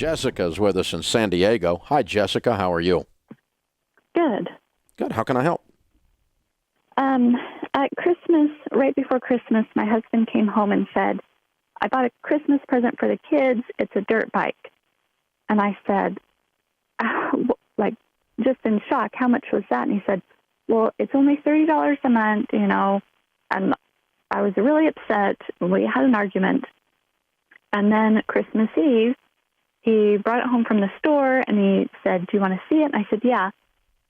Jessica's with us in San Diego. Hi, Jessica. How are you? Good. Good. How can I help? At Christmas, right before Christmas, my husband came home and said, I bought a Christmas present for the kids. It's a dirt bike. And I said, just in shock, how much was that? And he said, well, it's only $30 a month, And I was really upset. We had an argument. And then Christmas Eve, he brought it home from the store, and he said, do you want to see it? And I said, yeah.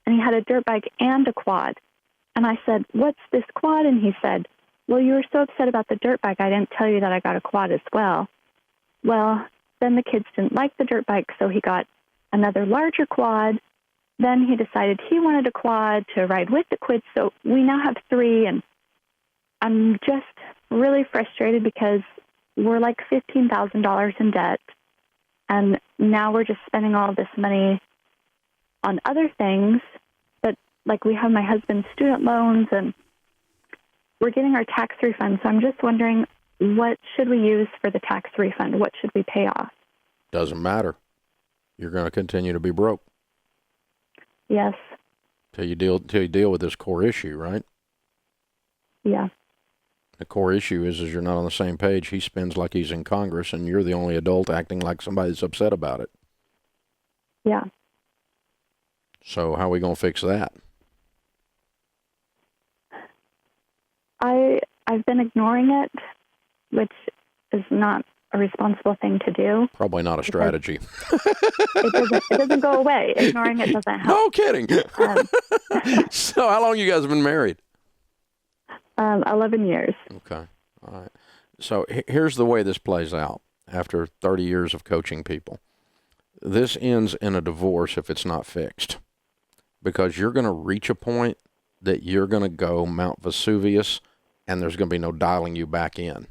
And he had a dirt bike and a quad. And I said, what's this quad? And he said, well, you were so upset about the dirt bike, I didn't tell you that I got a quad as well. Well, then the kids didn't like the dirt bike, so he got another larger quad. Then he decided he wanted a quad to ride with the kids, so we now have 3, and I'm just really frustrated because we're like $15,000 in debt, and now we're just spending all this money on other things. But like we have my husband's student loans, and we're getting our tax refund. So I'm just wondering, what should we use for the tax refund? What should we pay off? Doesn't matter. You're going to continue to be broke. Yes. Till you deal with this core issue, right? Yeah. The core issue is you're not on the same page. He spends like he's in Congress, and you're the only adult acting like somebody that's upset about it. Yeah. So how are we going to fix that? I've been ignoring it, which is not a responsible thing to do. Probably not a strategy. It doesn't go away. Ignoring it doesn't help. No kidding. So how long you guys have been married? 11 years. Okay. All right. So here's the way this plays out after 30 years of coaching people. This ends in a divorce if it's not fixed, because you're going to reach a point that you're going to go Mount Vesuvius, and there's going to be no dialing you back in.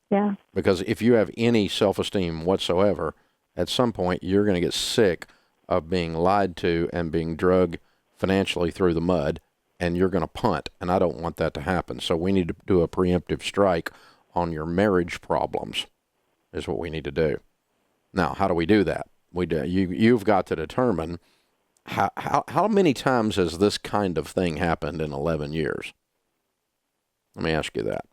Yeah. Because if you have any self-esteem whatsoever, at some point you're going to get sick of being lied to and being drugged financially through the mud, and you're going to punt, and I don't want that to happen. So we need to do a preemptive strike on your marriage problems is what we need to do. Now, how do we do that? You've got to determine how many times has this kind of thing happened in 11 years? Let me ask you that.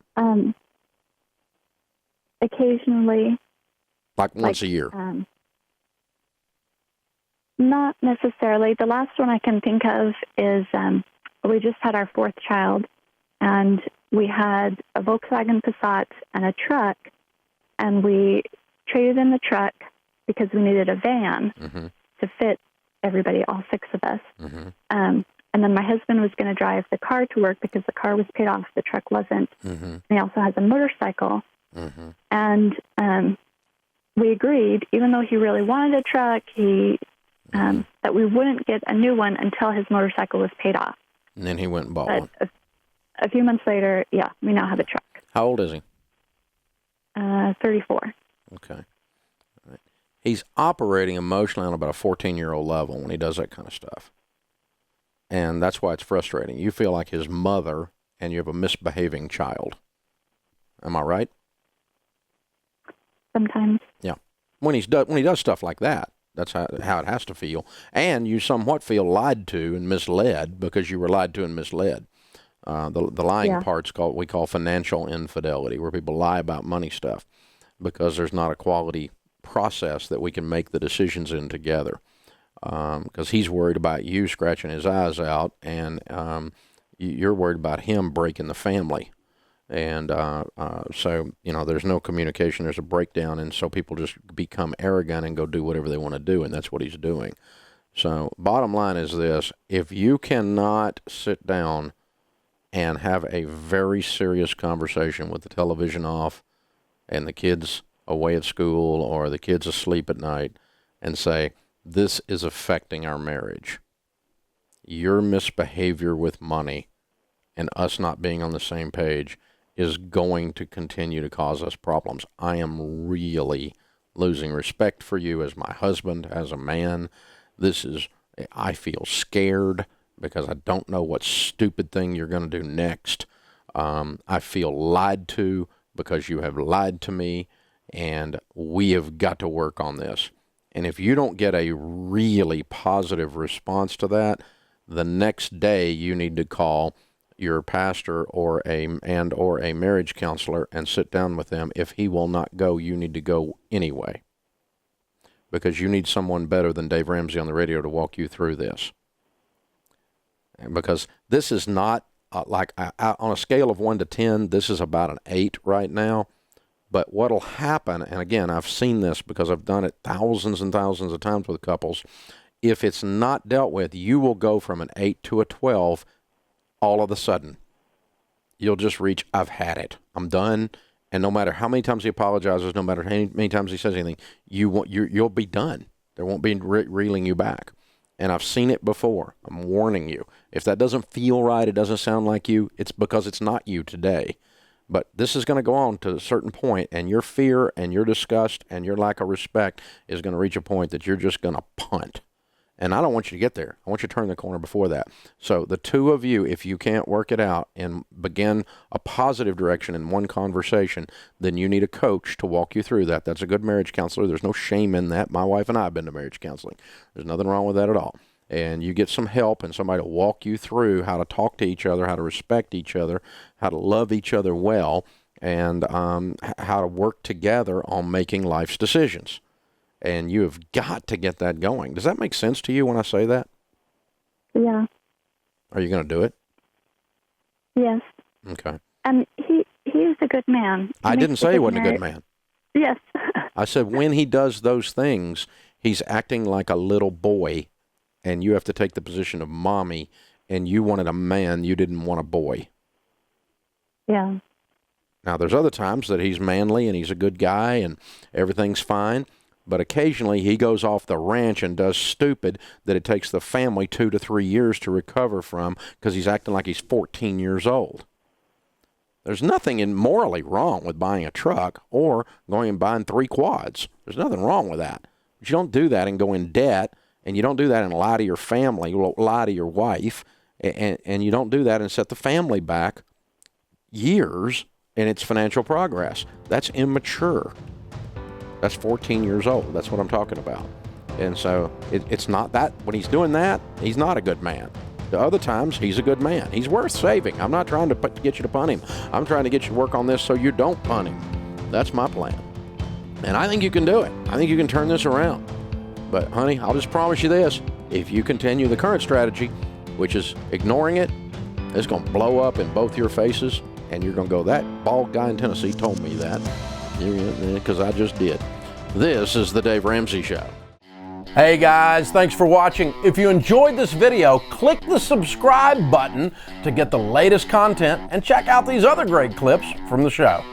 Occasionally. Like once a year? Not necessarily. The last one I can think of is we just had our 4th child, and we had a Volkswagen Passat and a truck, and we traded in the truck because we needed a van to fit everybody, all 6 of us. And then my husband was going to drive the car to work because the car was paid off, the truck wasn't. And he also has a motorcycle. And we agreed, even though he really wanted a truck, that we wouldn't get a new one until his motorcycle was paid off. And then he went and bought one. A few months later, yeah, we now have a truck. How old is he? 34. Okay. All right. He's operating emotionally on about a 14-year-old level when he does that kind of stuff. And that's why it's frustrating. You feel like his mother, and you have a misbehaving child. Am I right? Sometimes. Yeah. When he does stuff like that, that's how it has to feel. And you somewhat feel lied to and misled because you were lied to and misled. The lying part's we call financial infidelity, where people lie about money stuff because there's not a quality process that we can make the decisions in together. Because he's worried about you scratching his eyes out, and you're worried about him breaking the family. And so, there's no communication, there's a breakdown, and so people just become arrogant and go do whatever they want to do, and that's what he's doing. So bottom line is this: if you cannot sit down and have a very serious conversation with the television off and the kids away at school or the kids asleep at night and say, this is affecting our marriage. Your misbehavior with money and us not being on the same page is going to continue to cause us problems. I am really losing respect for you as my husband, as a man. I feel scared because I don't know what stupid thing you're going to do next. I feel lied to because you have lied to me, and we have got to work on this. And if you don't get a really positive response to that, the next day you need to call your pastor or a marriage counselor and sit down with them. If he will not go, you need to go anyway, because you need someone better than Dave Ramsey on the radio to walk you through this. Because this is not on a scale of 1 to 10, this is about an 8 right now. But what'll happen, and again, I've seen this because I've done it thousands and thousands of times with couples, if it's not dealt with, you will go from an 8 to a 12 all of a sudden. You'll just reach, I've had it. I'm done. And no matter how many times he apologizes, no matter how many times he says anything, you'll be done. There won't be reeling you back. And I've seen it before. I'm warning you. If that doesn't feel right, it doesn't sound like you, it's because it's not you today. But this is going to go on to a certain point, and your fear and your disgust and your lack of respect is going to reach a point that you're just going to punt. And I don't want you to get there. I want you to turn the corner before that. So the two of you, if you can't work it out and begin a positive direction in one conversation, then you need a coach to walk you through that. That's a good marriage counselor. There's no shame in that. My wife and I have been to marriage counseling. There's nothing wrong with that at all. And you get some help and somebody to walk you through how to talk to each other, how to respect each other, how to love each other well, and how to work together on making life's decisions. And you have got to get that going. Does that make sense to you when I say that? Yeah. Are you going to do it? Yes. Okay. And he is a good man. I didn't say he wasn't a good man. Yes. I said when he does those things, he's acting like a little boy, and you have to take the position of mommy, and you wanted a man, you didn't want a boy. Yeah. Now, there's other times that he's manly and he's a good guy and everything's fine. But occasionally he goes off the ranch and does stupid that it takes the family 2 to 3 years to recover from because he's acting like he's 14 years old. There's nothing morally wrong with buying a truck or going and buying 3 quads. There's nothing wrong with that. But you don't do that and go in debt, and you don't do that and lie to your family, lie to your wife, and you don't do that and set the family back years in its financial progress. That's immature. That's 14 years old. That's what I'm talking about. And so it's not that. When he's doing that, he's not a good man. The other times, he's a good man. He's worth saving. I'm not trying to get you to punt him. I'm trying to get you to work on this so you don't punt him. That's my plan. And I think you can do it. I think you can turn this around. But, honey, I'll just promise you this. If you continue the current strategy, which is ignoring it, it's going to blow up in both your faces, and you're going to go, that bald guy in Tennessee told me that. Because I just did. This is the Dave Ramsey Show. Hey guys, thanks for watching. If you enjoyed this video, click the subscribe button to get the latest content and check out these other great clips from the show.